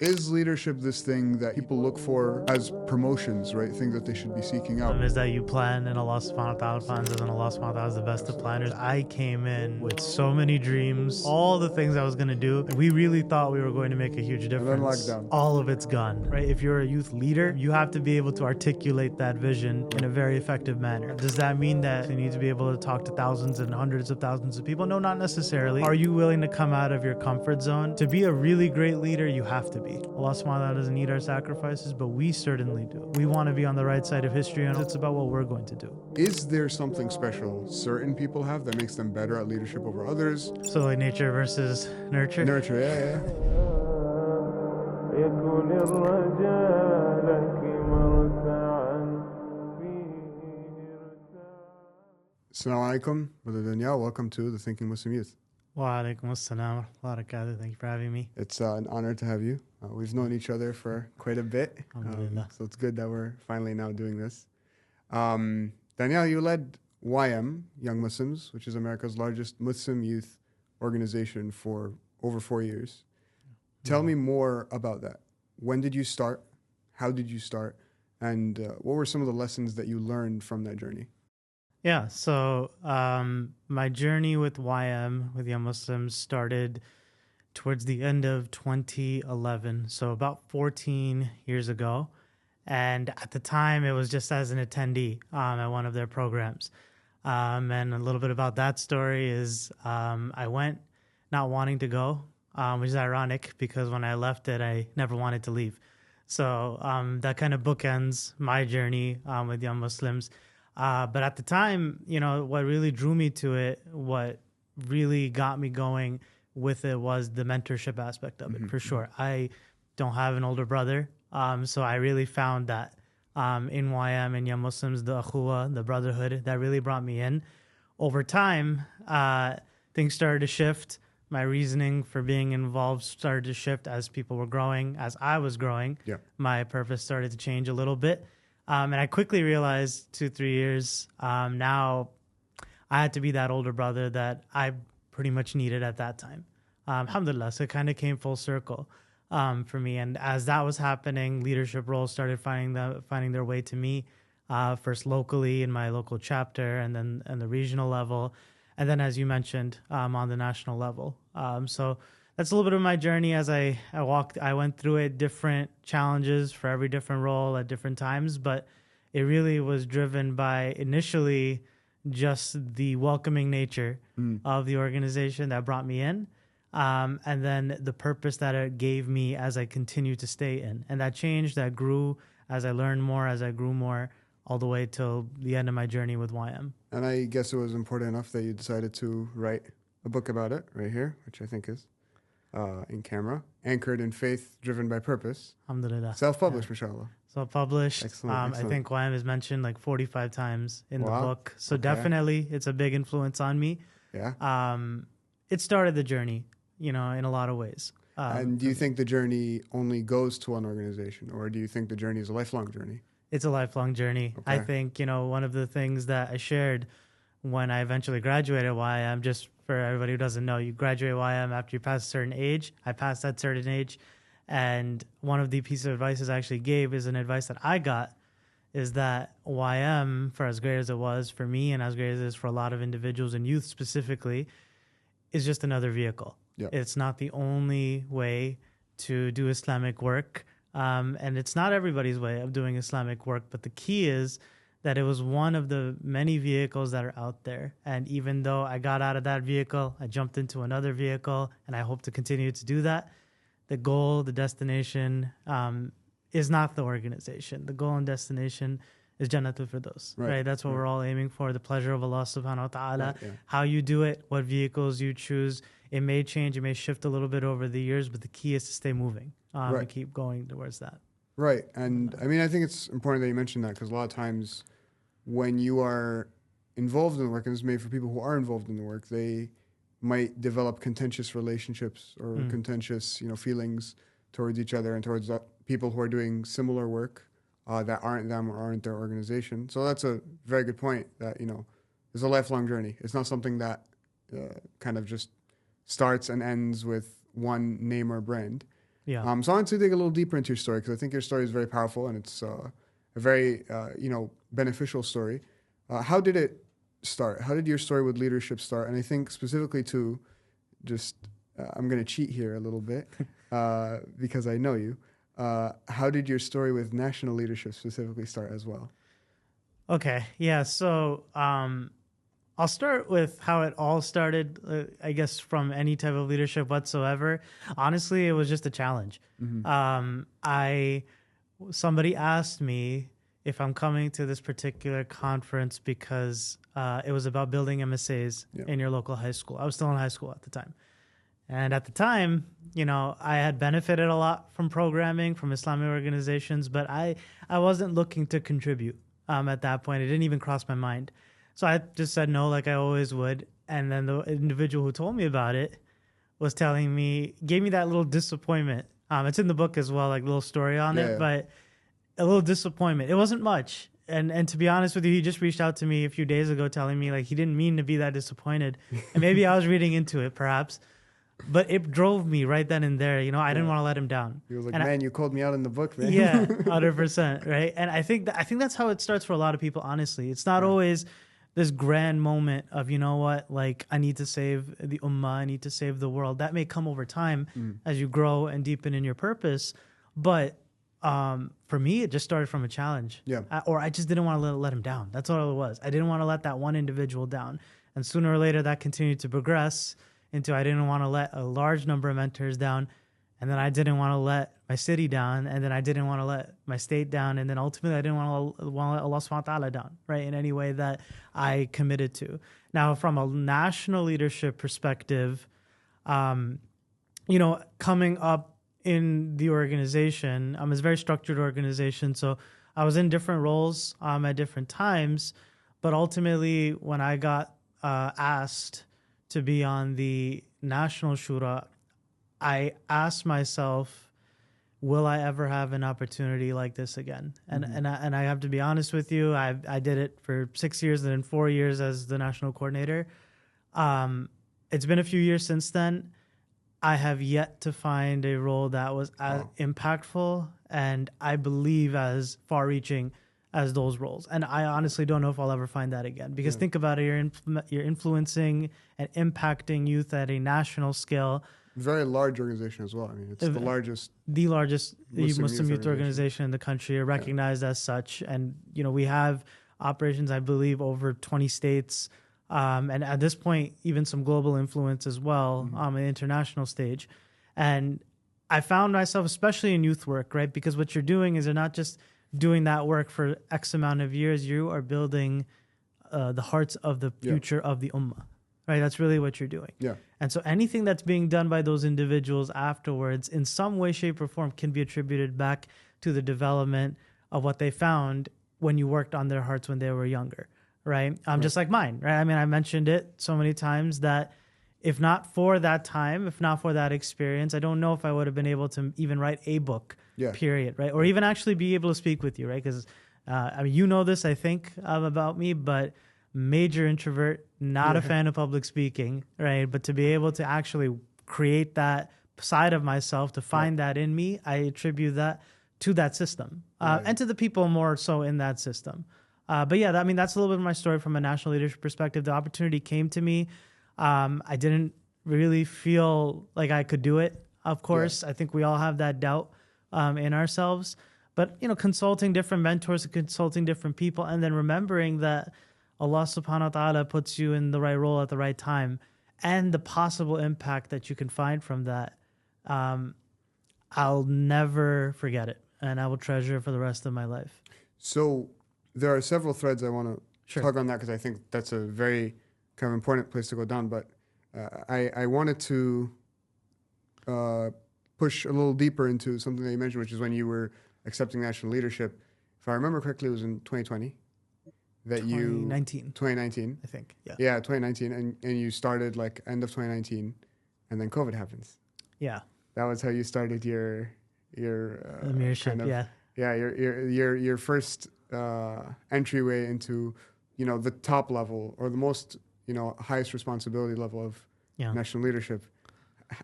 Is leadership this thing that people look for as promotions, right? Thing that they should be seeking out? Is that you plan and Allah subhanahu wa ta'ala plans and Allah subhanahu wa ta'ala is the best of planners. I came in with so many dreams, all the things I was going to do. We really thought we were going to make a huge difference. then lockdown. All of it's gone, right? If you're a youth leader, you have to be able to articulate that vision in a very effective manner. Does that mean that you need to be able to talk to thousands and hundreds of thousands of people? No, not necessarily. Are you willing to come out of your comfort zone? To be a really great leader, you have to be. Allah subhanahu wa ta'ala doesn't need our sacrifices, but we certainly do. We want to be on the right side of history, and it's about what we're going to do. Is there something special certain people have that makes them better at leadership over others? So like nature versus nurture? Nurture, yeah. Assalamu alaikum, Brother Danial. Welcome to the Thinking Muslim Youth. Wa alaikum assalam wa barakatuh. Thank you for having me. It's an honor to have you. We've known each other for quite a bit, so it's good that we're finally now doing this. Danial, you led YM, Young Muslims, which is America's largest Muslim youth organization for over 4 years. Tell me more about that. When did you start? How did you start? And what were some of the lessons that you learned from that journey? Yeah, so my journey with YM, with Young Muslims, started towards the end of 2011, so about 14 years ago. And at the time, it was just as an attendee at one of their programs. And a little bit about that story is I went not wanting to go, which is ironic because when I left it, I never wanted to leave. So that kind of bookends my journey with Young Muslims. But at the time, you know, what really drew me to it, what really got me going with it was the mentorship aspect of it, for sure. I don't have an older brother, so I really found that in YM and Young Muslims, the akhuwa, the brotherhood, that really brought me in. Over time, things started to shift. My reasoning for being involved started to shift as people were growing, as I was growing. Yeah. My purpose started to change a little bit. And I quickly realized 2-3 years now, I had to be that older brother that I pretty much needed at that time. Alhamdulillah, so it kind of came full circle for me. And as that was happening, leadership roles started finding their way to me, first locally in my local chapter, and then on the regional level, and then, as you mentioned, on the national level. So that's a little bit of my journey as I went through it, different challenges for every different role at different times, but it really was driven by initially just the welcoming nature of the organization that brought me in, and then the purpose that it gave me as I continued to stay in. And that changed, that grew as I learned more, as I grew more, all the way till the end of my journey with YM. And I guess it was important enough that you decided to write a book about it right here, which I think is in camera, anchored in faith, driven by purpose. Alhamdulillah. Self-published, mashallah. Self-published. Excellent. I think YM is mentioned like 45 times in the book. So okay. Definitely it's a big influence on me. Yeah. It started the journey, you know, in a lot of ways. And do you think the journey only goes to one organization, or do you think the journey is a lifelong journey? It's a lifelong journey. Okay. I think, you know, one of the things that I shared when I eventually graduated YM, just for everybody who doesn't know, you graduate YM after you pass a certain age. I passed that certain age. And one of the pieces of advice I actually gave is an advice that I got is that YM, for as great as it was for me and as great as it is for a lot of individuals and youth specifically, is just another vehicle. Yep. It's not the only way to do Islamic work. And it's not everybody's way of doing Islamic work. But the key is that it was one of the many vehicles that are out there. And even though I got out of that vehicle, I jumped into another vehicle, and I hope to continue to do that. The goal, the destination is not the organization. The goal and destination is Jannatul Firdaus, right? That's what we're all aiming for, the pleasure of Allah subhanahu wa ta'ala. Right, yeah. How you do it, what vehicles you choose, it may change, it may shift a little bit over the years, but the key is to stay moving and keep going towards that. Right. And I mean, I think it's important that you mentioned that, because a lot of times when you are involved in the work, and this is made for people who are involved in the work, they might develop contentious relationships or contentious, you know, feelings towards each other and towards people who are doing similar work that aren't them or aren't their organization. So that's a very good point, that, you know, it's a lifelong journey. It's not something that kind of just starts and ends with one name or brand. Yeah. So I wanted to dig a little deeper into your story because I think your story is very powerful and it's a very beneficial story. How did it start? How did your story with leadership start? And I think specifically to just I'm going to cheat here a little bit because I know you. How did your story with national leadership specifically start as well? Okay. Yeah. So I'll start with how it all started, I guess, from any type of leadership whatsoever. Honestly, it was just a challenge. Somebody asked me if I'm coming to this particular conference because it was about building MSAs in your local high school. I was still in high school at the time. And at the time, I had benefited a lot from programming, from Islamic organizations, but I wasn't looking to contribute at that point. It didn't even cross my mind. So I just said no, like I always would. And then the individual who told me about it gave me that little disappointment. It's in the book as well, like a little story on it, but a little disappointment. It wasn't much. And to be honest with you, he just reached out to me a few days ago telling me like he didn't mean to be that disappointed. And maybe I was reading into it perhaps. But it drove me right then and there. I didn't want to let him down. He was like, man, you called me out in the book, man. Yeah, 100%, right? And I think that's how it starts for a lot of people, honestly. It's not always this grand moment of, like I need to save the ummah, I need to save the world. That may come over time as you grow and deepen in your purpose. But for me, it just started from a challenge. Yeah. Or I just didn't want to let him down. That's all it was. I didn't want to let that one individual down. And sooner or later, that continued to progress into I didn't want to let a large number of mentors down, and then I didn't want to let my city down, and then I didn't want to let my state down, and then ultimately I didn't want to let Allah subhanahu wa ta'ala down, right, in any way that I committed to. Now, from a national leadership perspective, coming up in the organization, it's a very structured organization, so I was in different roles at different times, but ultimately when I got asked to be on the National Shura, I asked myself, will I ever have an opportunity like this again? And I have to be honest with you, I did it for 6 years and then 4 years as the national coordinator. It's been a few years since then. I have yet to find a role that was as impactful and I believe as far-reaching as those roles. And I honestly don't know if I'll ever find that again. Because think about it, you're influencing and impacting youth at a national scale. Very large organization as well. I mean, it's the largest Muslim youth organization in the country, are recognized as such. And, we have operations, I believe, over 20 states. And at this point, even some global influence as well on the international stage. And I found myself, especially in youth work, right? Because what you're doing is you're not just doing that work for X amount of years, you are building the hearts of the future of the ummah, right? That's really what you're doing. Yeah. And so anything that's being done by those individuals afterwards, in some way, shape, or form, can be attributed back to the development of what they found when you worked on their hearts when they were younger, right? Just like mine, right? I mean, I mentioned it so many times that if not for that time, if not for that experience, I don't know if I would have been able to even write a book, period, right? Or even actually be able to speak with you, right? Because, this, I think, about me, but major introvert, not a fan of public speaking, right? But to be able to actually create that side of myself, to find that in me, I attribute that to that system and to the people more so in that system. But yeah, that's a little bit of my story from a national leadership perspective. The opportunity came to me. I didn't really feel like I could do it. Of course, I think we all have that doubt in ourselves. But, consulting different mentors, consulting different people, and then remembering that Allah subhanahu wa ta'ala puts you in the right role at the right time and the possible impact that you can find from that, I'll never forget it. And I will treasure it for the rest of my life. So there are several threads I want to talk on that because I think that's a very kind of important place to go down. But I wanted to push a little deeper into something that you mentioned, which is when you were accepting national leadership. If I remember correctly, it was in 2020 that 2019, I think. Yeah, 2019, and you started like end of 2019, and then COVID happens. Yeah, that was how you started your leadership. Your first entryway into the top level or the most highest responsibility level of national leadership.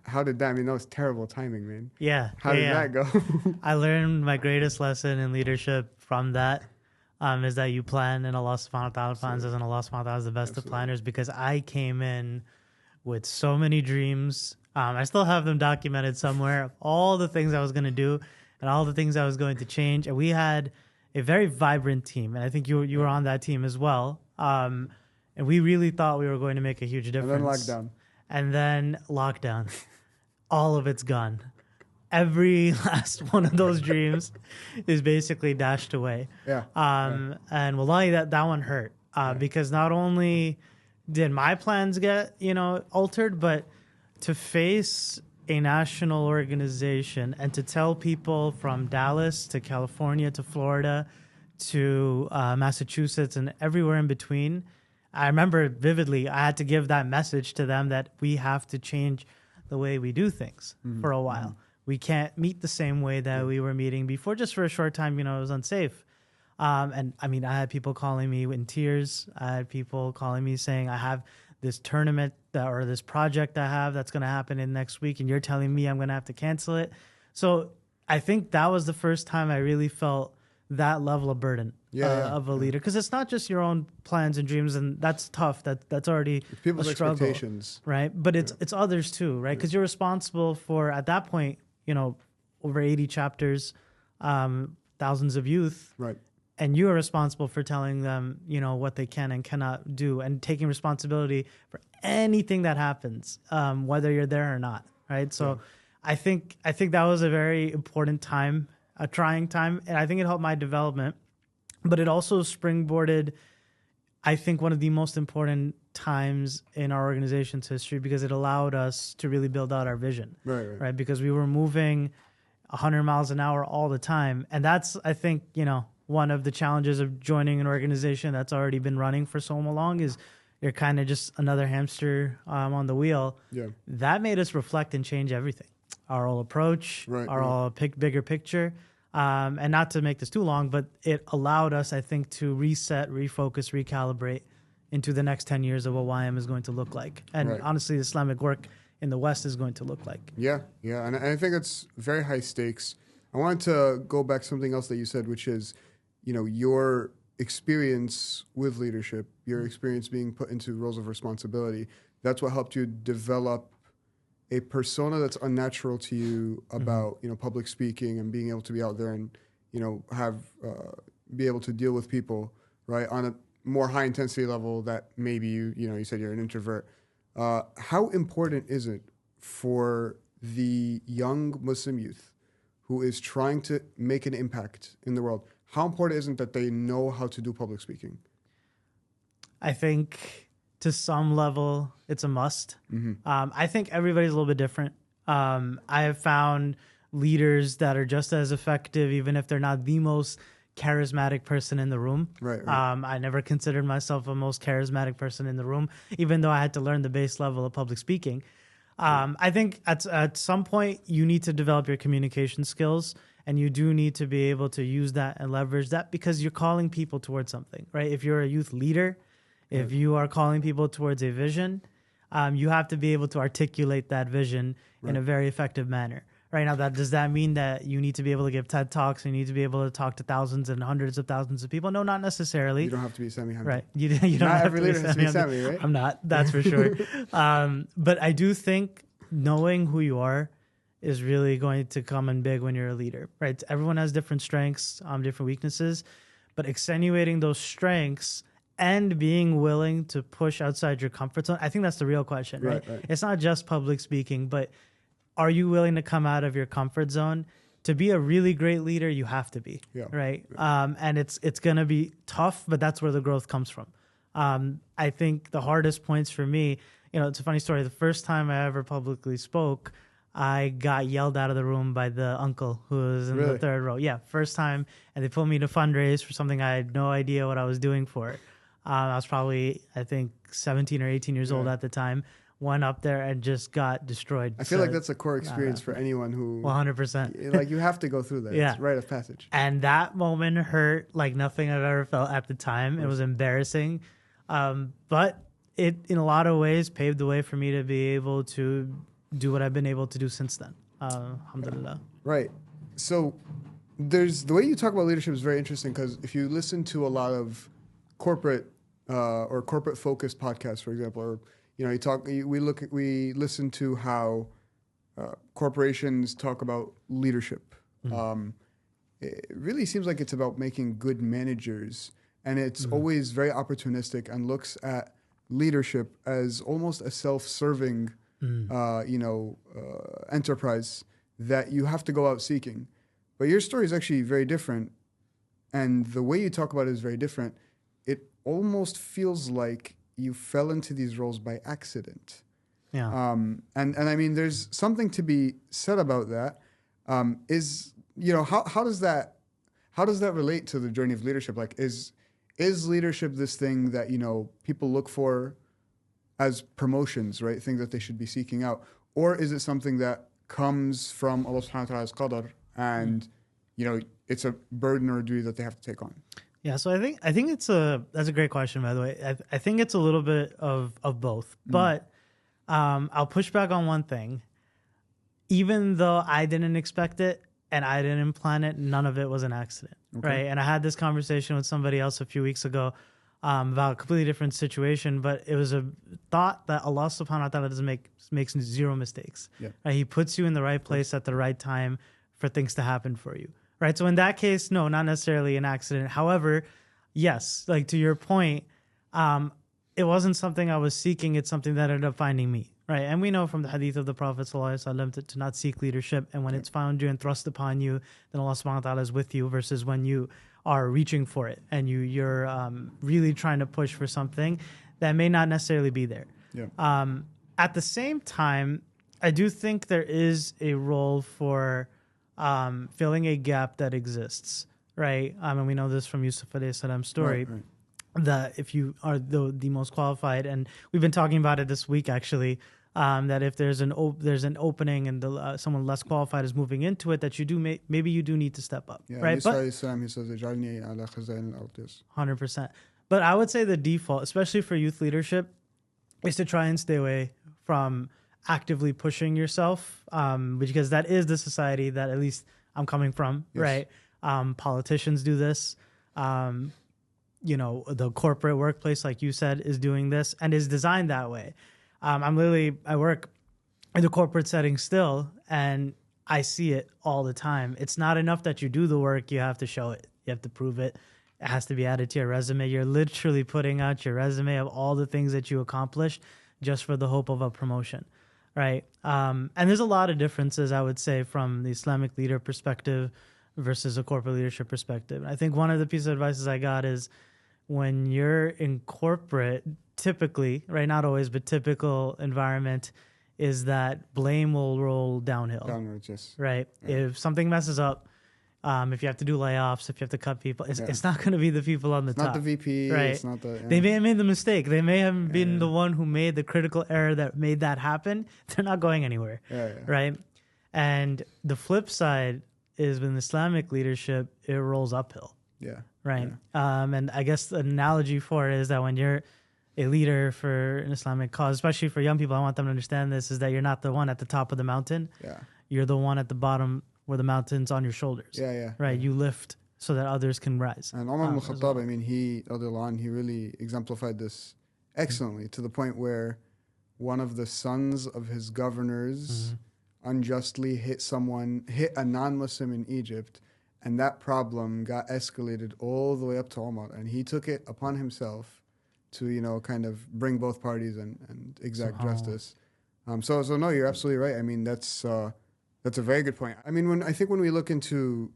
how did that? I mean, that was terrible timing, man. Yeah. How did that go? I learned my greatest lesson in leadership from that. Is that you plan and Allah subhanahu wa ta'ala plans and Allah subhanahu wa ta'ala is the best of planners, because I came in with so many dreams. I still have them documented somewhere of all the things I was going to do and all the things I was going to change. And we had a very vibrant team. And I think you were on that team as well. And we really thought we were going to make a huge difference. And then lockdown. All of it's gone. Every last one of those dreams is basically dashed away. And wallahi, that one hurt. Because not only did my plans get, altered, but to face a national organization and to tell people from Dallas to California to Florida to Massachusetts and everywhere in between, I remember vividly, I had to give that message to them that we have to change the way we do things for a while. We can't meet the same way that we were meeting before, just for a short time, it was unsafe. And I mean, I had people calling me in tears. I had people calling me saying, I have this tournament or this project I have that's going to happen in next week, and you're telling me I'm going to have to cancel it. So I think that was the first time I really felt that level of burden of a leader, because it's not just your own plans and dreams, and that's tough. That's already it's people's a struggle, expectations, right? But it's others too, right? Because you're responsible for, at that point, over 80 chapters, thousands of youth, right? And you are responsible for telling them, what they can and cannot do, and taking responsibility for anything that happens, whether you're there or not, right? So I think that was a very important time, a trying time, and I think it helped my development, but it also springboarded, I think, one of the most important times in our organization's history, because it allowed us to really build out our vision, right? Because we were moving 100 miles an hour all the time, and that's, I think, one of the challenges of joining an organization that's already been running for so long is you're kind of just another hamster on the wheel. That made us reflect and change everything, our whole approach, our whole bigger picture. And not to make this too long, but it allowed us, I think, to reset, refocus, recalibrate into the next 10 years of what YM is going to look like. And honestly, Islamic work in the West is going to look like. Yeah. And I think it's very high stakes. I wanted to go back to something else that you said, which is, your experience with leadership, your experience being put into roles of responsibility. That's what helped you develop a persona that's unnatural to you about, public speaking and being able to be out there and, be able to deal with people, right, on a more high intensity level that maybe you said you're an introvert. How important is it for the young Muslim youth who is trying to make an impact in the world? How important is it that they know how to do public speaking? I think to some level it's a must. I think everybody's a little bit different. I have found leaders that are just as effective, even if they're not the most charismatic person in the room. I never considered myself a most charismatic person in the room, even though I had to learn the base level of public speaking. I think at some point you need to develop your communication skills, and you do need to be able to use that and leverage that, because you're calling people towards something, right? If you're a youth leader, if you are calling people towards a vision, you have to be able to articulate that vision in a very effective manner. Right now, does that mean that you need to be able to give TED Talks and you need to be able to talk to thousands and hundreds of thousands of people? No, not necessarily. You don't have to be Sami Hamdi. Right. You don't not have every to be leader has to be Sami, right? I'm not, that's for sure. But I do think knowing who you are is really going to come in big when you're a leader, right? Everyone has different strengths, different weaknesses, but accentuating those strengths and being willing to push outside your comfort zone, I think that's the real question, right? It's not just public speaking, but are you willing to come out of your comfort zone? To be a really great leader, you have to be, right? And it's going to be tough, but that's where the growth comes from. I think the hardest points for me, it's a funny story. The first time I ever publicly spoke, I got yelled out of the room by the uncle who was in the third row. Yeah, first time. And they put me to fundraise for something I had no idea what I was doing for. I was probably, I think, 17 or 18 years old at the time. Went up there and just got destroyed. I feel like that's a core experience for anyone who... 100%. Like, you have to go through that. It's rite of passage. And that moment hurt like nothing I've ever felt at the time. It was embarrassing. But it, in a lot of ways, paved the way for me to be able to do what I've been able to do since then. Alhamdulillah. Right. So there's the way you talk about leadership is very interesting, because if you listen to a lot of corporate or corporate focused podcasts, for example, or we listen to how corporations talk about leadership. It really seems like it's about making good managers, and it's always very opportunistic and looks at leadership as almost a self-serving, enterprise that you have to go out seeking. But your story is actually very different, and the way you talk about it is very different. It almost feels like you fell into these roles by accident. Yeah. And I mean, there's something to be said about that. How does that relate to the journey of leadership? Like, is leadership this thing that, people look for as promotions, right? Things that they should be seeking out, or is it something that comes from Allah subhanahu wa ta'ala's qadar, and it's a burden or a duty that they have to take on? Yeah, so I think that's a great question, by the way. I think it's a little bit of both, but I'll push back on one thing. Even though I didn't expect it and I didn't plan it, none of it was an accident, right? And I had this conversation with somebody else a few weeks ago about a completely different situation, but it was a thought that Allah subhanahu wa ta'ala makes zero mistakes. Yeah. Right? He puts you in the right place at the right time for things to happen for you. Right. So in that case, no, not necessarily an accident. However, yes, like to your point, it wasn't something I was seeking. It's something that ended up finding me. Right. And we know from the hadith of the Prophet ﷺ to not seek leadership. And when it's found you and thrust upon you, then Allah subhanahu wa ta'ala is with you, versus when you are reaching for it and you're really trying to push for something that may not necessarily be there. Yeah. At the same time, I do think there is a role for filling a gap that exists, right? And we know this from Yusuf alayhi salam's story, Right. that if you are the most qualified, and we've been talking about it this week actually, that if there's an opening and someone less qualified is moving into it, that maybe you do need to step up, right? Musa alayhi salam, he says, "Ij'alni ala khazain al-ard." 100%. But I would say the default, especially for youth leadership, is to try and stay away from actively pushing yourself, because that is the society that at least I'm coming from, Yes. right? Politicians do this. The corporate workplace, like you said, is doing this and is designed that way. I work in the corporate setting still, and I see it all the time. It's not enough that you do the work, you have to show it. You have to prove it. It has to be added to your resume. You're literally putting out your resume of all the things that you accomplished just for the hope of a promotion. Right. And there's a lot of differences, I would say, from the Islamic leader perspective versus a corporate leadership perspective. I think one of the pieces of advice I got is when you're in corporate, typically, right, not always, but typical environment is that blame will roll downhill. Downwards, yes. Right. Yeah. If something messes up, if you have to do layoffs, if you have to cut people, it's not going to be the people on the top. Not the VP. Right. It's not the. Yeah. They may have made the mistake. They may have been the one who made the critical error that made that happen. They're not going anywhere. Yeah. Right. And the flip side is with Islamic leadership, it rolls uphill. Yeah. Right. Yeah. And I guess the analogy for it is that when you're a leader for an Islamic cause, especially for young people, I want them to understand this, is that you're not the one at the top of the mountain. Yeah. You're the one at the bottom where the mountain's on your shoulders. Yeah. Right. You lift so that others can rise. And Umar ibn Khattab, I mean, he really exemplified this excellently, to the point where one of the sons of his governors unjustly hit a non-Muslim in Egypt, and that problem got escalated all the way up to Umar, and he took it upon himself to, kind of bring both parties and exact justice. So no, you're absolutely right. I mean, that's a very good point. I mean, when we look into,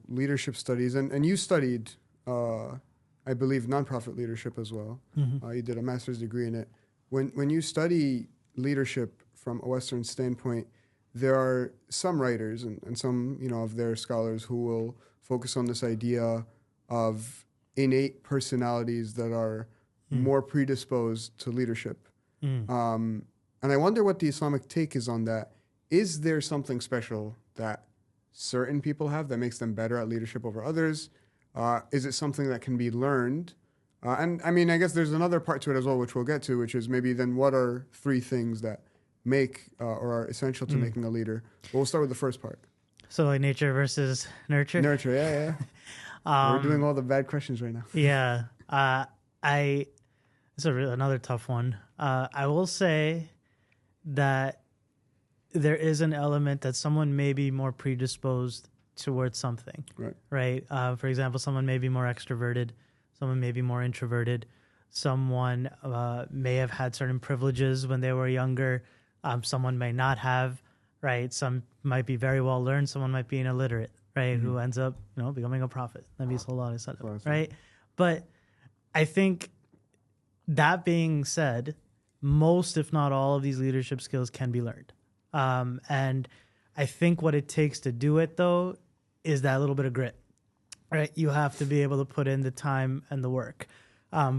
leadership studies, and you studied, I believe, nonprofit leadership as well. You did a master's degree in it. When you study leadership from a Western standpoint, there are some writers and some, of their scholars who will focus on this idea of innate personalities that are more predisposed to leadership. And I wonder what the Islamic take is on that. Is there something special that certain people have that makes them better at leadership over others? Is it something that can be learned? And I mean, I guess there's another part to it as well, which we'll get to, which is maybe then what are 3 things that make or are essential to making a leader. But we'll start with the first part. So like nature versus nurture. Nurture, yeah. We're doing all the bad questions right now. Yeah. It's another tough one. I will say that there is an element that someone may be more predisposed towards something. Right. For example, someone may be more extroverted. Someone may be more introverted. Someone may have had certain privileges when they were younger. Someone may not have. Right. Some might be very well learned. Someone might be an illiterate. Right. Who ends up, becoming a prophet. Nabi sallallahu alaihi wasallam. Right. But I think that being said, most, if not all, of these leadership skills can be learned. And I think what it takes to do it, though, is that little bit of grit. Right. You have to be able to put in the time and the work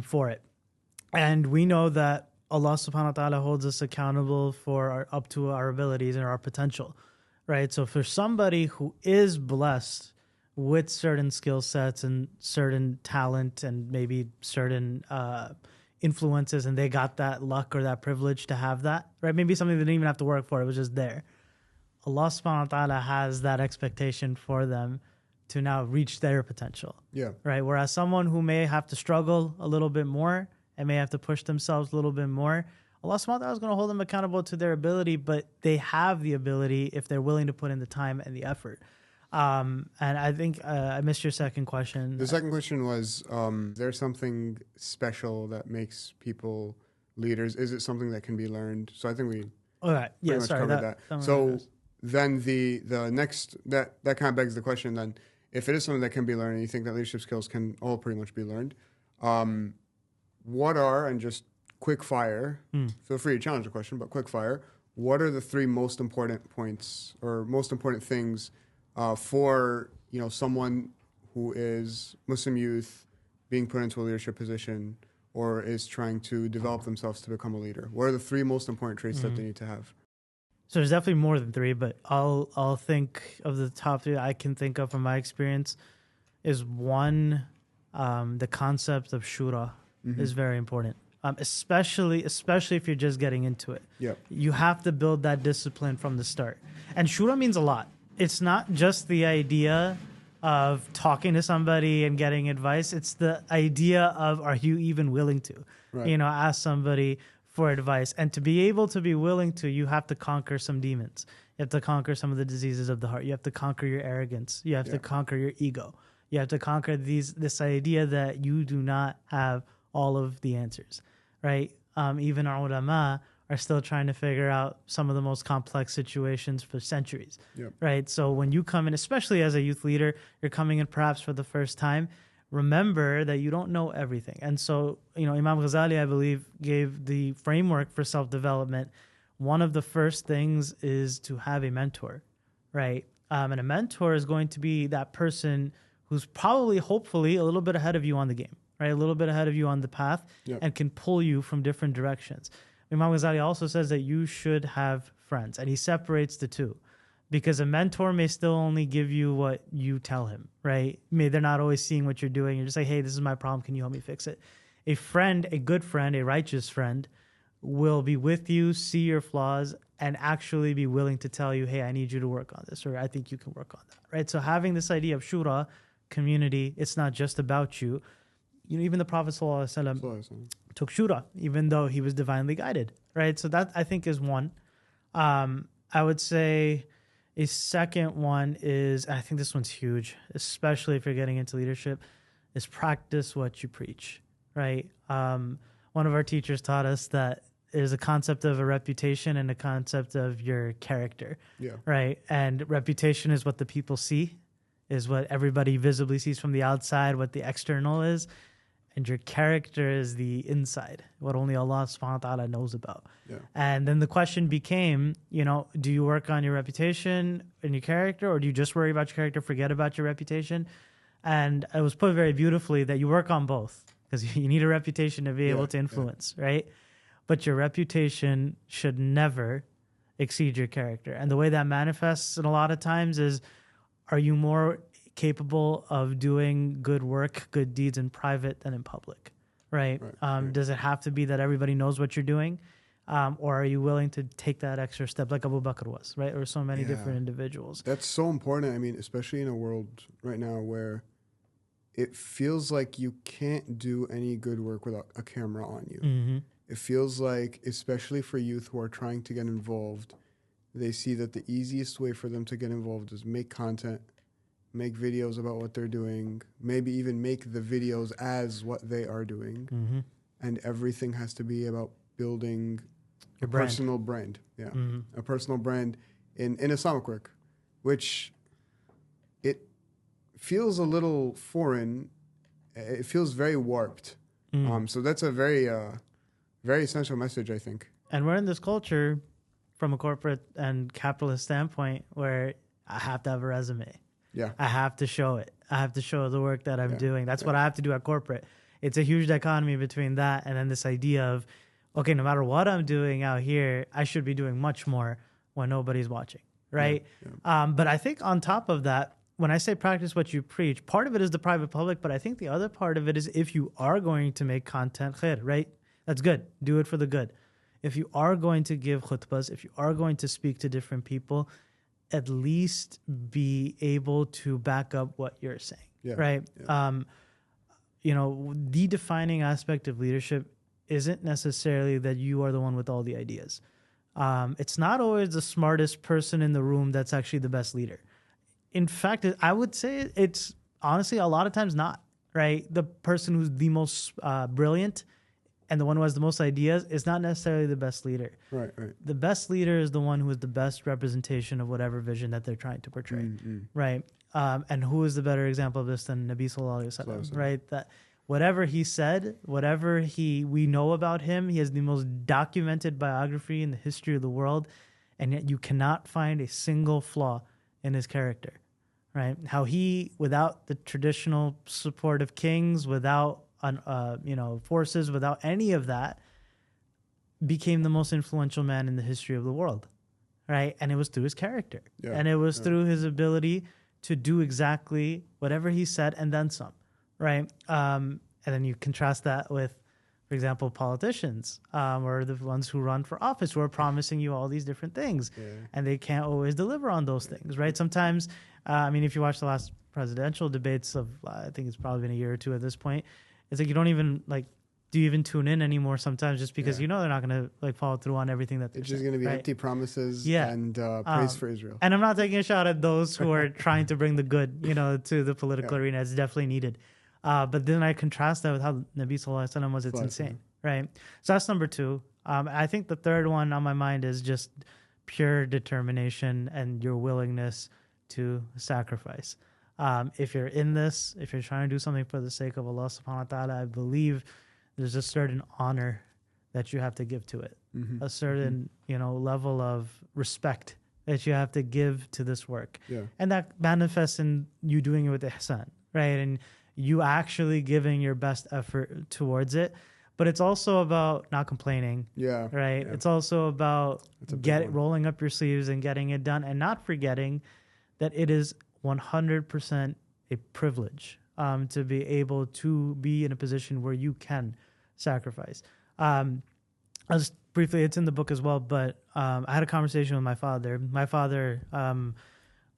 for it. And we know that Allah subhanahu wa ta'ala holds us accountable for up to our abilities and our potential. Right. So for somebody who is blessed with certain skill sets and certain talent and maybe certain influences, and they got that luck or that privilege to have that, right? Maybe something they didn't even have to work for. It was just there. Allah subhanahu wa ta'ala has that expectation for them to now reach their potential. Yeah. Right. Whereas someone who may have to struggle a little bit more and may have to push themselves a little bit more, Allah subhanahu wa ta'ala is going to hold them accountable to their ability, but they have the ability if they're willing to put in the time and the effort. And I think I missed your second question. The second question was, is there something special that makes people leaders? Is it something that can be learned? So I think we covered that. So then the next, that kind of begs the question then, if it is something that can be learned and you think that leadership skills can all pretty much be learned, what are, and just quick fire, feel free to challenge the question, but quick fire, what are the three most important points or most important things for someone who is Muslim youth being put into a leadership position or is trying to develop themselves to become a leader? What are the three most important traits that they need to have? So there's definitely more than three, but I'll think of the top three I can think of from my experience. Is one, the concept of shura is very important. Especially if you're just getting into it. Yep. You have to build that discipline from the start. And shura means a lot. It's not just the idea of talking to somebody and getting advice. It's the idea of, are you even willing to, ask somebody for advice? And to be able to be willing to, you have to conquer some demons. You have to conquer some of the diseases of the heart. You have to conquer your arrogance. You have to conquer your ego. You have to conquer this idea that you do not have all of the answers, right? Even our ulama are still trying to figure out some of the most complex situations for centuries, right? So when you come in, especially as a youth leader, you're coming in perhaps for the first time, remember that you don't know everything. And so, Imam Ghazali, I believe, gave the framework for self-development. One of the first things is to have a mentor, right? And a mentor is going to be that person who's probably, hopefully, a little bit ahead of you on the game, right? A little bit ahead of you on the path and can pull you from different directions. Imam Ghazali also says that you should have friends, and he separates the two, because a mentor may still only give you what you tell him, right? They're not always seeing what you're doing. You're just like, hey, this is my problem. Can you help me fix it? A friend, a good friend, a righteous friend will be with you, see your flaws, and actually be willing to tell you, hey, I need you to work on this, or I think you can work on that, right? So having this idea of shura, community, it's not just about you. Even the Prophet ﷺ took shura, even though he was divinely guided, right? So that, I think, is one. I would say a second one is, I think this one's huge, especially if you're getting into leadership, is practice what you preach, right? One of our teachers taught us that there's a concept of a reputation and a concept of your character, right? And reputation is what the people see, is what everybody visibly sees from the outside, what the external is. And your character is the inside, what only Allah subhanahu wa ta'ala knows about. And then the question became, do you work on your reputation and your character, or do you just worry about your character, forget about your reputation? And it was put very beautifully that you work on both, because you need a reputation to be able to influence, right? But your reputation should never exceed your character. And the way that manifests in a lot of times is, are you more capable of doing good work, good deeds in private than in public, right? Does it have to be that everybody knows what you're doing? Or are you willing to take that extra step like Abu Bakr was, right? Or so many Yeah. different individuals. That's so important. I mean, especially in a world right now where it feels like you can't do any good work without a camera on you. Mm-hmm. It feels like, especially for youth who are trying to get involved, they see that the easiest way for them to get involved is make content, make videos about what they're doing, maybe even make the videos as what they are doing. Mm-hmm. And everything has to be about building Your a brand. personal brand. Yeah. Mm-hmm. A personal brand in Islamic work, which it feels a little foreign. It feels very warped. So that's a very, very essential message, I think. And we're in this culture from a corporate and capitalist standpoint where I have to have a resume. Yeah. I have to show it. I have to show the work that I'm Yeah. doing. That's what I have to do at corporate. It's a huge dichotomy between that and then this idea of, okay, no matter what I'm doing out here, I should be doing much more when nobody's watching, right? Yeah. But I think on top of that, when I say practice what you preach, part of it is the private public, but I think the other part of it is if you are going to make content, khair, right? That's good. Do it for the good. If you are going to give khutbahs, if you are going to speak to different people, at least be able to back up what you're saying, Yeah. right? Yeah. The defining aspect of leadership isn't necessarily that you are the one with all the ideas. It's not always the smartest person in the room that's actually the best leader. In fact, I would say it's honestly a lot of times not, right? The person who's the most brilliant and the one who has the most ideas is not necessarily the best leader. Right. The best leader is the one who is the best representation of whatever vision that they're trying to portray, right? And who is the better example of this than Nabi Sallallahu Alaihi Wasallam, right? That whatever he said, whatever we know about him, he has the most documented biography in the history of the world, and yet you cannot find a single flaw in his character, right? How he, without the traditional support of kings, without forces, without any of that, became the most influential man in the history of the world, right? And it was through his character, and it was through his ability to do exactly whatever he said and then some, right? And then you contrast that with, for example, politicians or the ones who run for office who are promising you all these different things, and they can't always deliver on those things, right? Sometimes, if you watch the last presidential debates of, I think it's probably been a year or two at this point, it's like you don't even do you even tune in anymore sometimes just because they're not going to follow through on everything that they're It's just saying, going to be right? empty promises and praise for Israel. And I'm not taking a shot at those who are trying to bring the good, to the political arena. It's definitely needed. But then I contrast that with how Nabi Sallallahu Alaihi Wasallam was. It's insane, right? So that's number two. I think the third one on my mind is just pure determination and your willingness to sacrifice. If you're in this, if you're trying to do something for the sake of Allah subhanahu wa ta'ala, I believe there's a certain honor that you have to give to it, a certain, level of respect that you have to give to this work. Yeah. And that manifests in you doing it with ihsan, right? And you actually giving your best effort towards it. But it's also about not complaining, right? Yeah. It's also about rolling up your sleeves and getting it done and not forgetting that it is 100% a privilege to be able to be in a position where you can sacrifice. It's in the book as well, but I had a conversation with my father. My father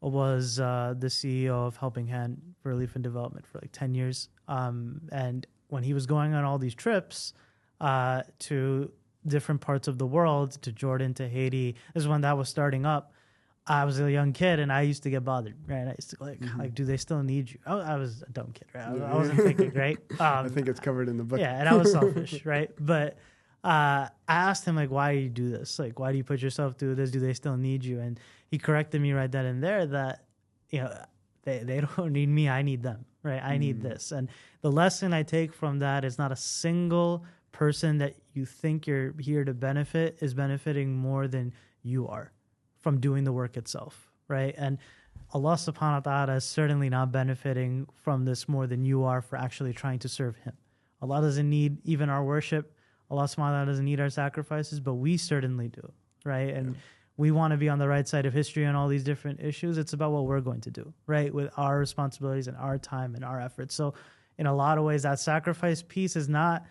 was the CEO of Helping Hand for Relief and Development for 10 years. And when he was going on all these trips to different parts of the world, to Jordan, to Haiti, this is when that was starting up. I was a young kid and I used to get bothered, right? I used to like, do they still need you? I was a dumb kid, right? I wasn't thinking, right? I think it's covered in the book. Yeah, and I was selfish, right? But I asked him, why do you do this? Why do you put yourself through this? Do they still need you? And he corrected me right then and there that, they don't need me. I need them, right? I need this. And the lesson I take from that is not a single person that you think you're here to benefit is benefiting more than you are from doing the work itself, right? And Allah subhanahu wa ta'ala is certainly not benefiting from this more than you are for actually trying to serve Him. Allah doesn't need even our worship. Allah subhanahu wa ta'ala doesn't need our sacrifices, but we certainly do, right? And we want to be on the right side of history on all these different issues. It's about what we're going to do, right? With our responsibilities and our time and our efforts. So in a lot of ways, that sacrifice piece is not,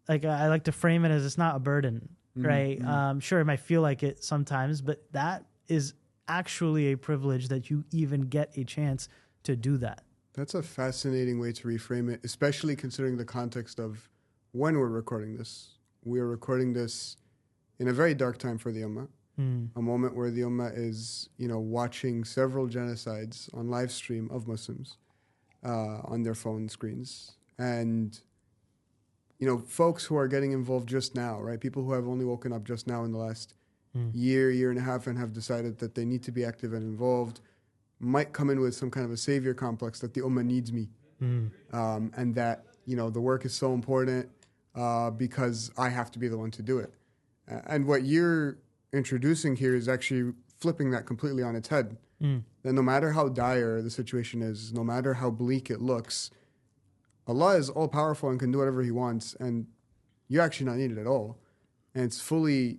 I like to frame it as it's not a burden, right? Sure, it might feel like it sometimes, but that is actually a privilege that you even get a chance to do that. That's a fascinating way to reframe it, especially considering the context of when we're recording this. We are recording this in a very dark time for the Ummah, a moment where the Ummah is, watching several genocides on live stream of Muslims on their phone screens. And, folks who are getting involved just now, right? People who have only woken up just now in the last year and a half and have decided that they need to be active and involved might come in with some kind of a savior complex that the Ummah needs me. And that, the work is so important because I have to be the one to do it. And what you're introducing here is actually flipping that completely on its head. That no matter how dire the situation is, no matter how bleak it looks, Allah is all powerful and can do whatever He wants, and you're actually not needed at all. And it's fully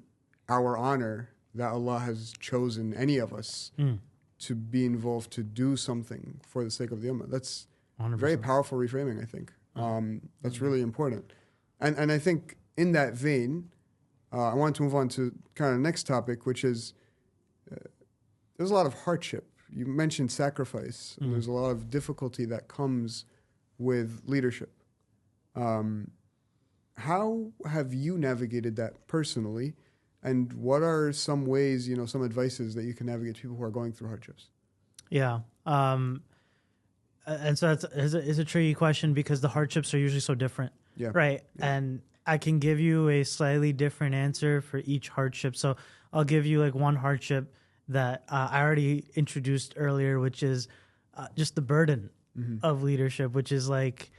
our honor that Allah has chosen any of us to be involved to do something for the sake of the Ummah. That's 100%. Very powerful reframing, I think. That's really important. And I think in that vein, I want to move on to kind of the next topic, which is there's a lot of hardship. You mentioned sacrifice, and there's a lot of difficulty that comes with leadership. How have you navigated that personally? And what are some ways, some advices that you can navigate people who are going through hardships? Yeah. And so it's a tricky question because the hardships are usually so different. Yeah. Right. Yeah. And I can give you a slightly different answer for each hardship. So I'll give you like one hardship that I already introduced earlier, which is just the burden of leadership, which is like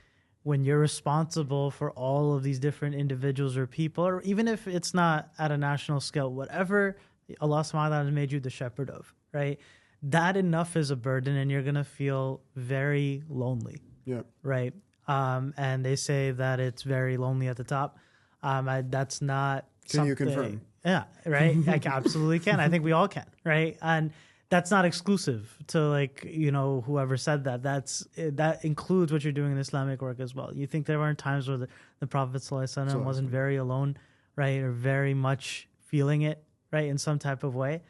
when you're responsible for all of these different individuals or people, or even if it's not at a national scale, whatever Allah subhanahu wa ta'ala has made you the shepherd of, right? That enough is a burden and you're going to feel very lonely. Yeah. Right. And they say that it's very lonely at the top. That's not Can you something- confirm? Yeah, right. I absolutely can. I think we all can, right? And that's not exclusive to whoever said that. That includes what you're doing in Islamic work as well. You think there weren't times where the Prophet ﷺ wasn't very alone, right, or very much feeling it, right, in some type of way,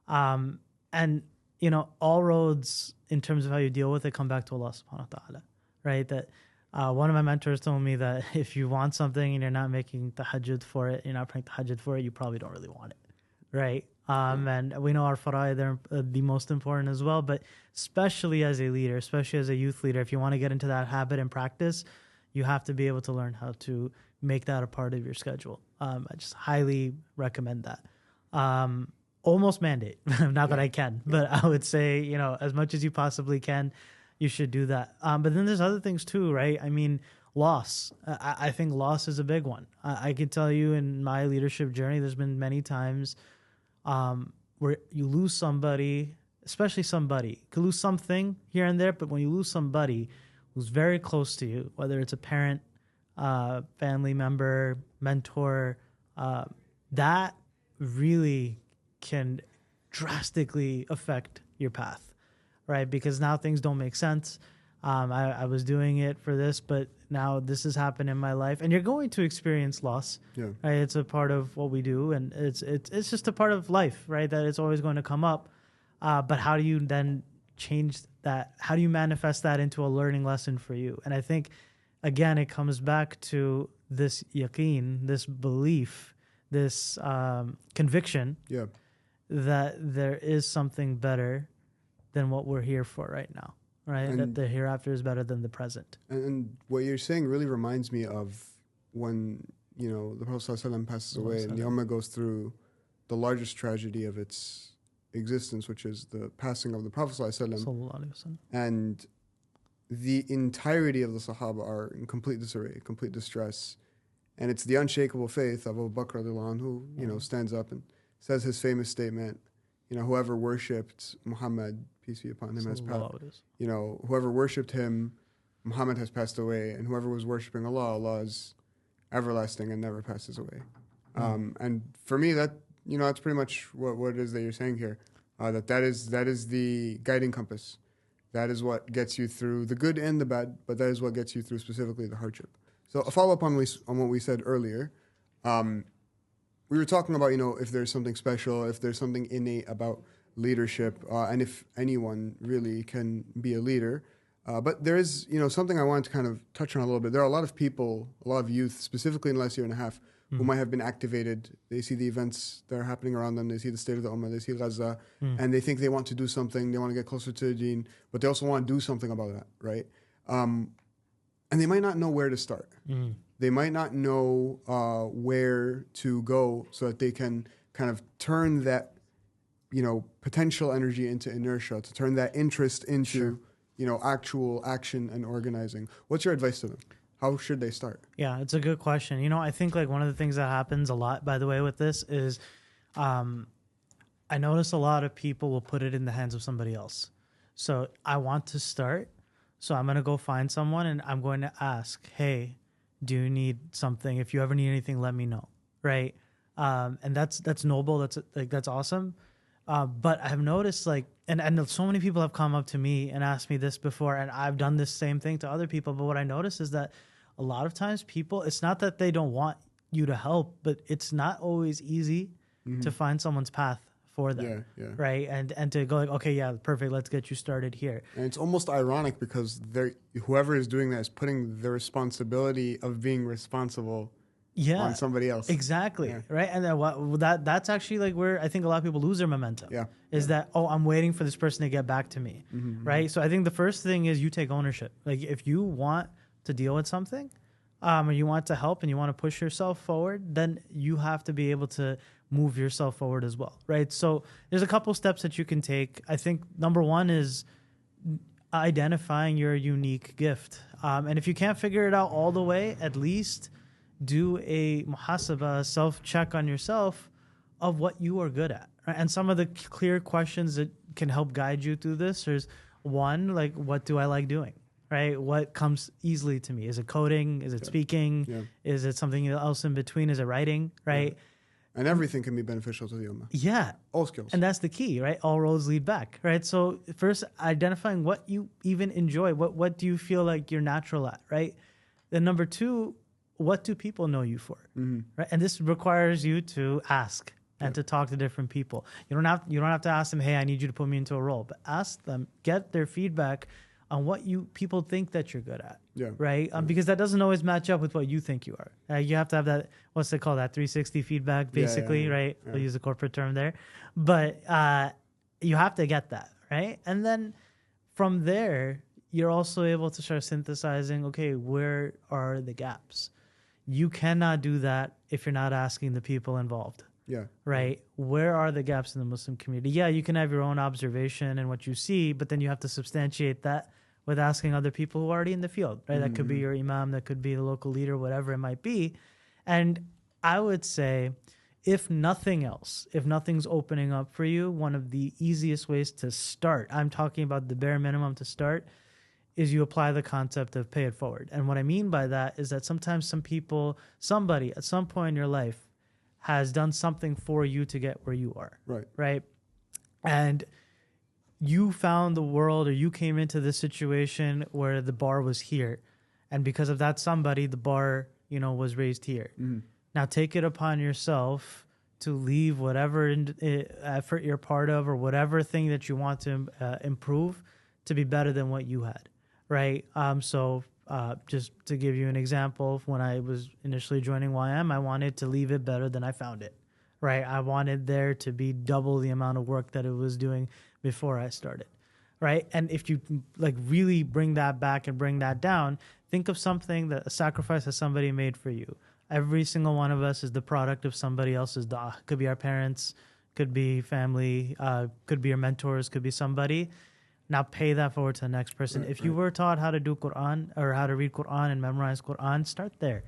and all roads in terms of how you deal with it come back to Allah subhanahu wa ta'ala, right? That one of my mentors told me that if you want something and you're not making tahajjud for it, you're not praying tahajjud for it, you probably don't really want it, right? And we know our fara'id, they're the most important as well, but especially as a leader, especially as a youth leader, if you want to get into that habit and practice, you have to be able to learn how to make that a part of your schedule. I just highly recommend that. Almost mandate, not that I can, but I would say, as much as you possibly can, you should do that. But then there's other things too, right? I mean, loss. I think loss is a big one. I can tell you in my leadership journey, there's been many times where you lose somebody, especially somebody. You could lose something here and there, but when you lose somebody who's very close to you, whether it's a parent, family member, mentor, that really can drastically affect your path, right? Because now things don't make sense. I was doing it for this, but now this has happened in my life, and you're going to experience loss. Yeah. Right? It's a part of what we do, and it's just a part of life, right? That it's always going to come up. But how do you then change that? How do you manifest that into a learning lesson for you? And I think, again, it comes back to this yaqeen, this belief, this conviction that there is something better than what we're here for right now. Right, and that the hereafter is better than the present. And what you're saying really reminds me of when, the Prophet ﷺ passes away and the Ummah goes through the largest tragedy of its existence, which is the passing of the Prophet ﷺ. And the entirety of the Sahaba are in complete disarray, complete distress. And it's the unshakable faith of Abu Bakr radiallahu anhu, who stands up and says his famous statement, whoever worshipped Muhammad, peace be upon him, has passed. Whoever worshipped him, Muhammad has passed away, and whoever was worshipping Allah, Allah is everlasting and never passes away. And for me, that that's pretty much what it is that you're saying here. That is the guiding compass. That is what gets you through the good and the bad, but that is what gets you through specifically the hardship. So a follow up on what we said earlier. we were talking about, if there's something special, if there's something innate about leadership, and if anyone really can be a leader. But there is, something I wanted to kind of touch on a little bit. There are a lot of people, a lot of youth, specifically in the last year and a half, who might have been activated. They see the events that are happening around them. They see the state of the Ummah. They see Gaza, and they think they want to do something. They want to get closer to the Deen, but they also want to do something about that, right? And they might not know where to start. They might not know where to go so that they can kind of turn that, potential energy into inertia, to turn that interest into, actual action and organizing. What's your advice to them? How should they start? Yeah, it's a good question. I think like one of the things that happens a lot, by the way, with this is I notice a lot of people will put it in the hands of somebody else. So I want to start. So I'm going to go find someone and I'm going to ask, hey, do you need something? If you ever need anything, let me know. Right. And that's noble. That's awesome. But I've noticed and so many people have come up to me and asked me this before, and I've done this same thing to other people. But what I notice is that a lot of times people, it's not that they don't want you to help, but it's not always easy to find someone's path for them. Yeah. Right. And to go like, okay, yeah, perfect. Let's get you started here. And it's almost ironic because whoever is doing that is putting the responsibility of being responsible on somebody else. Exactly. Yeah. Right. And then that's actually like where I think a lot of people lose their momentum. Is that, I'm waiting for this person to get back to me. Right. So I think the first thing is you take ownership. Like if you want to deal with something, or you want to help and you want to push yourself forward, then you have to be able to move yourself forward as well. Right. So there's a couple steps that you can take. I think number one is identifying your unique gift. And if you can't figure it out all the way, at least do a muhasaba, self-check on yourself of what you are good at. Right? And some of the clear questions that can help guide you through this is one, like, what do I like doing? Right? What comes easily to me? Is it coding? Is it speaking? Yeah. Is it something else in between? Is it writing? Right? Yeah. And everything can be beneficial to the Ummah. Yeah. All skills. And that's the key, right? All roads lead back, right? So first, identifying what you even enjoy. What do you feel like you're natural at, right? Then number two, what do people know you for? Right? And this requires you to ask and to talk to different people. You don't have to ask them, hey, I need you to put me into a role, but ask them, get their feedback on what people think that you're good at. Yeah. Right? Because that doesn't always match up with what you think you are. You have to have that, what's it called? That 360 feedback, basically, right? Yeah. We'll use a corporate term there. But you have to get that, right? And then from there, you're also able to start synthesizing, okay, where are the gaps? You cannot do that if you're not asking the people involved. Yeah. Right? Where are the gaps in the Muslim community? Yeah, you can have your own observation and what you see, but then you have to substantiate that with asking other people who are already in the field, right? That could be your imam, that could be the local leader, whatever it might be. And I would say, if nothing else, if nothing's opening up for you, one of the easiest ways to start, I'm talking about the bare minimum to start, is you apply the concept of pay it forward. And what I mean by that is that sometimes somebody at some point in your life has done something for you to get where you are. Right. Right. And you found the world, or you came into this situation where the bar was here. And because of that somebody, the bar, was raised here. Now take it upon yourself to leave whatever effort you're part of or whatever thing that you want to improve to be better than what you had. Right. So just to give you an example, when I was initially joining YM, I wanted to leave it better than I found it. Right. I wanted there to be double the amount of work that it was doing before I started. Right. And if you really bring that back and bring that down, think of something a sacrifice that somebody made for you. Every single one of us is the product of somebody else's da'ah. Could be our parents, could be family, could be your mentors, could be somebody. Now pay that forward to the next person. If you were taught how to do Quran or how to read Quran and memorize Quran, start there,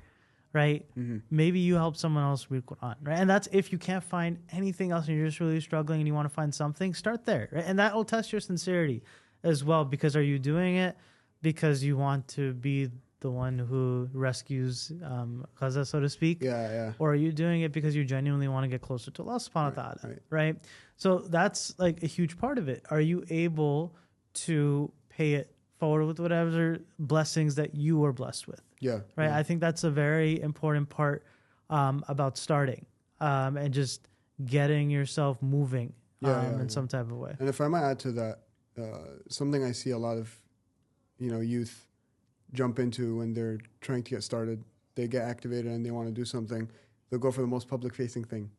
right? Maybe you help someone else read Quran, right? And that's if you can't find anything else and you're just really struggling and you want to find something, start there, right? And that will test your sincerity as well, because are you doing it because you want to be the one who rescues Gaza, so to speak? Yeah. Or are you doing it because you genuinely want to get closer to Allah subhanahu wa ta'ala, right? So that's a huge part of it. Are you able to pay it forward with whatever blessings that you were blessed with? Yeah. Right. Yeah. I think that's a very important part about starting. and just getting yourself moving in Yeah. some type of way. And if I might add to that, something I see a lot of, youth jump into when they're trying to get started, they get activated and they want to do something, they'll go for the most public-facing thing.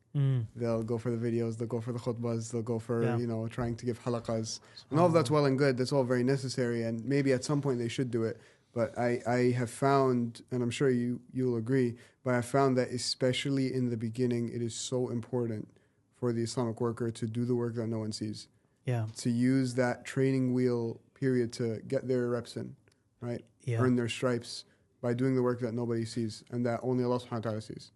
They'll go for the videos, they'll go for the khutbahs, they'll go for, trying to give halaqas. And all of that's well and good. That's all very necessary. And maybe at some point they should do it. But I have found, and I'm sure you'll agree, but I found that especially in the beginning, it is so important for the Islamic worker to do the work that no one sees. Yeah. To use that training wheel period to get their reps in, right? Yeah. Earn their stripes by doing the work that nobody sees and that only Allah subhanahu wa ta'ala sees.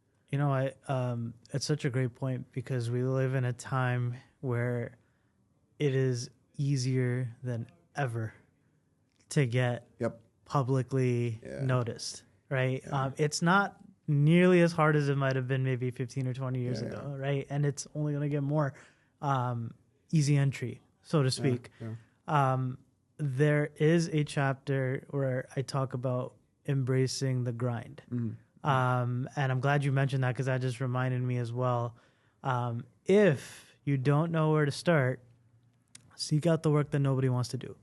It's such a great point because we live in a time where it is easier than ever to get publicly noticed, right? Yeah. It's not nearly as hard as it might have been maybe 15 or 20 years ago, right? And it's only going to get more easy entry, so to speak. There is a chapter where I talk about embracing the grind. And I'm glad you mentioned that because that just reminded me as well. If you don't know where to start, seek out the work that nobody wants to do.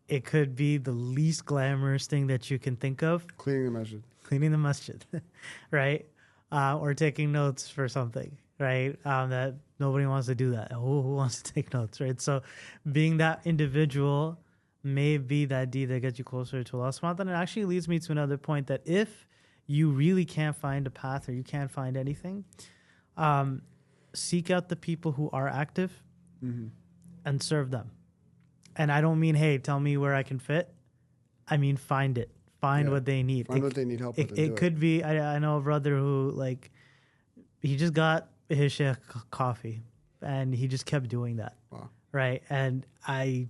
It could be the least glamorous thing that you can think of. Cleaning the masjid, right? Or taking notes for something, right? That nobody wants to do that. Who wants to take notes, right? So being that individual may be that deed that gets you closer to Allah subhanahu wa ta'ala. And it actually leads me to another point that if you really can't find a path or you can't find anything, seek out the people who are active and serve them. And I don't mean, hey, tell me where I can fit. I mean, find it. Find what they need. Find what they need help with. It could be, I know a brother who, he just got his sheikh coffee and he just kept doing that. Wow. Right? And I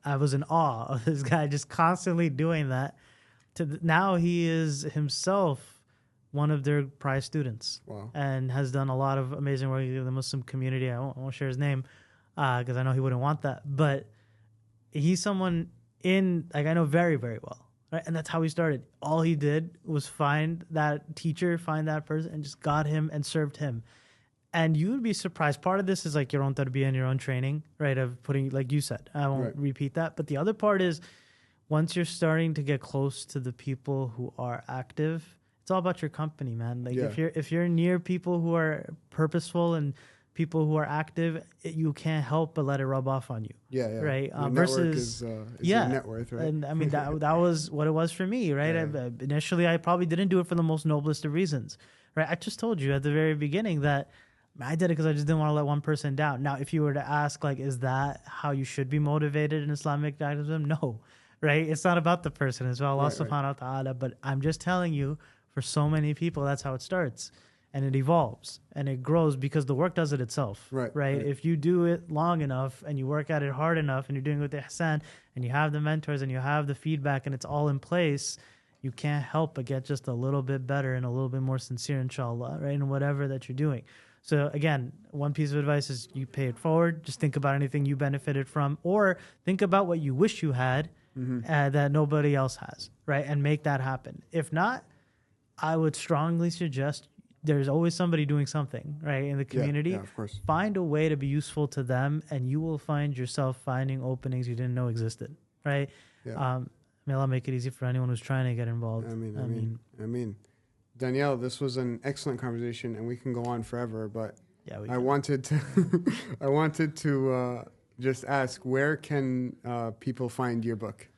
was in awe of this guy just constantly doing that. Now he is himself one of their prize students. Wow. And has done a lot of amazing work in the Muslim community. I won't share his name because I know he wouldn't want that. But he's someone I know very, very well. Right? And that's how he started. All he did was find that teacher, find that person, and just got him and served him. And you would be surprised. Part of this is your own tarbiyah and your own training, right? Of putting, like you said, I won't repeat that. But the other part is once you're starting to get close to the people who are active, it's all about your company, man. If you're near people who are purposeful and people who are active, you can't help but let it rub off on you. Right. Versus your net worth, right? And I mean that was what it was for me, right? Initially, I probably didn't do it for the most noblest of reasons, right? I just told you at the very beginning that I did it because I just didn't want to let one person down. Now, if you were to ask, is that how you should be motivated in Islamic activism? No, right? It's not about the person. It's about Allah subhanahu wa ta'ala. But I'm just telling you, for so many people, that's how it starts. And it evolves and it grows because the work does it itself, right? If you do it long enough and you work at it hard enough and you're doing it with ihsan and you have the mentors and you have the feedback and it's all in place, you can't help but get just a little bit better and a little bit more sincere, inshallah, right? In whatever that you're doing. So again, one piece of advice is you pay it forward. Just think about anything you benefited from, or think about what you wish you had that nobody else has, right? And make that happen. If not, I would strongly suggest there's always somebody doing something, right, in the community. Yeah, of course. Find a way to be useful to them, and you will find yourself finding openings you didn't know existed, right? Yeah. May Allah make it easy for anyone who's trying to get involved. I mean. Danielle, this was an excellent conversation, and we can go on forever. But I wanted to just ask, where can people find your book?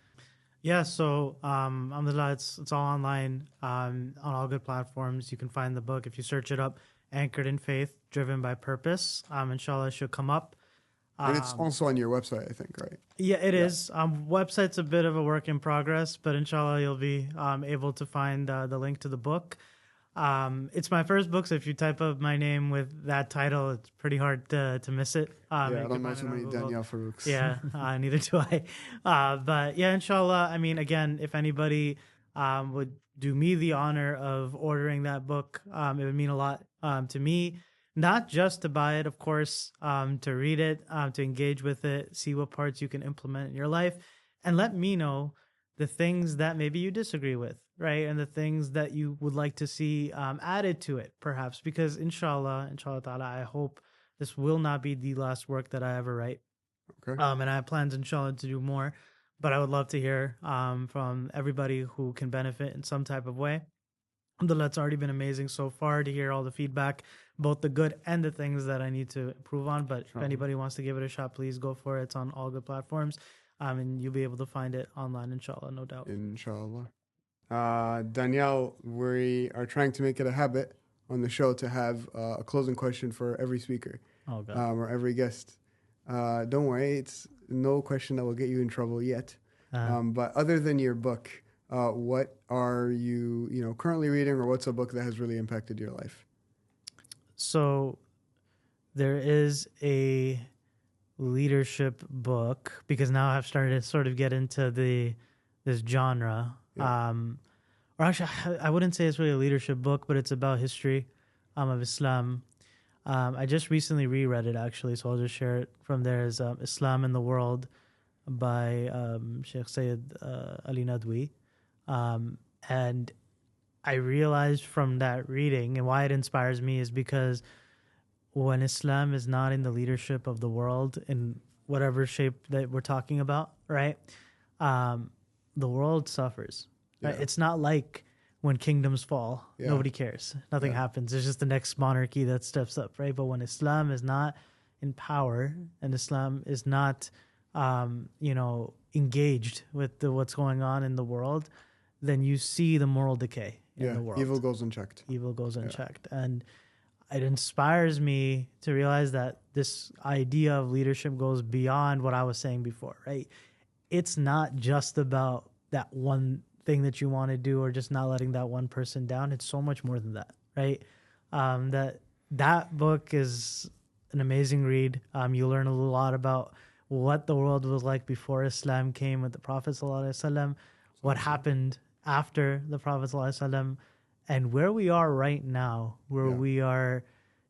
Yeah, so alhamdulillah, it's all online on all good platforms. You can find the book if you search it up. Anchored in Faith, Driven by Purpose. Inshallah, it should come up. And it's also on your website, I think, right? Yeah, it is. Website's a bit of a work in progress, but inshallah, you'll be able to find the link to the book. It's my first book, so if you type up my name with that title, it's pretty hard to miss it. I don't know so many Danial Farrukhs. Yeah, neither do I. But yeah, inshallah, I mean, again, if anybody would do me the honor of ordering that book, it would mean a lot to me. Not just to buy it, of course, to read it, to engage with it, see what parts you can implement in your life, and let me know the things that maybe you disagree with, right? And the things that you would like to see added to it, perhaps, because inshallah ta'ala, I hope this will not be the last work that I ever write. Okay. And I have plans, inshallah, to do more, but I would love to hear from everybody who can benefit in some type of way. Alhamdulillah, it's already been amazing so far to hear all the feedback, both the good and the things that I need to improve on. But if anybody wants to give it a shot, please go for it. It's on all good platforms. And you'll be able to find it online, inshallah, no doubt. Inshallah. Danial, we are trying to make it a habit on the show to have a closing question for every speaker or every guest. Don't worry, it's no question that will get you in trouble yet. But other than your book, what are you currently reading, or what's a book that has really impacted your life? So there is a leadership book, because now I've started to sort of get into this genre. Yeah. Or actually, I wouldn't say it's really a leadership book, but it's about history of Islam. I just recently reread it, actually, so I'll just share it from there. Is Islam in the World by Sheikh Sayyid Ali Nadwi. And I realized from that reading, and why it inspires me, is because when Islam is not in the leadership of the world in whatever shape that we're talking about, right, the world suffers. Right? Yeah. It's not like when kingdoms fall, nobody cares. Nothing happens. It's just the next monarchy that steps up, right? But when Islam is not in power and Islam is not, engaged with what's going on in the world, then you see the moral decay in the world. Evil goes unchecked. Evil goes unchecked. And it inspires me to realize that this idea of leadership goes beyond what I was saying before, right? It's not just about that one thing that you want to do or just not letting that one person down. It's so much more than that, right? That book is an amazing read. You learn a lot about what the world was like before Islam came with the Prophet ﷺ, what happened after the Prophet ﷺ, and where we are right now, where we are,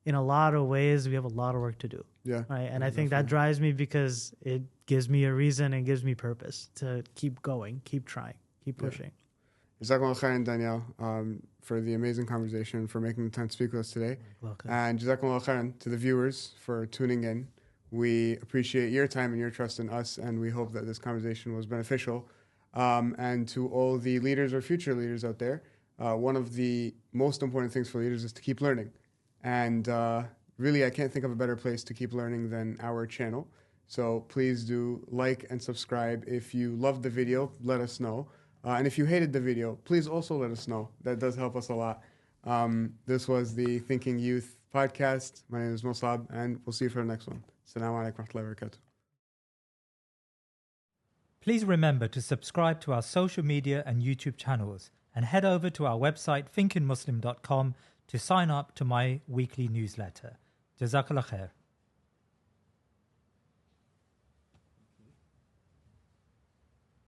in a lot of ways, we have a lot of work to do. Yeah. Right. And I think that drives me because it gives me a reason and gives me purpose to keep going, keep trying, keep pushing. Jazakallah khairan, Danial, for the amazing conversation, for making the time to speak with us today. And Jazakallah khairan to the viewers for tuning in. We appreciate your time and your trust in us, and we hope that this conversation was beneficial. And to all the leaders or future leaders out there, one of the most important things for leaders is to keep learning. And really, I can't think of a better place to keep learning than our channel. So please do like and subscribe. If you loved the video, let us know. And if you hated the video, please also let us know. That does help us a lot. This was the Thinking Youth podcast. My name is Musab, and we'll see you for the next one. Assalamu alaikum wa rahmatullahi wa barakatuh. Please remember to subscribe to our social media and YouTube channels, and head over to our website thinkingmuslim.com to sign up to my weekly newsletter. Jazakallah khair.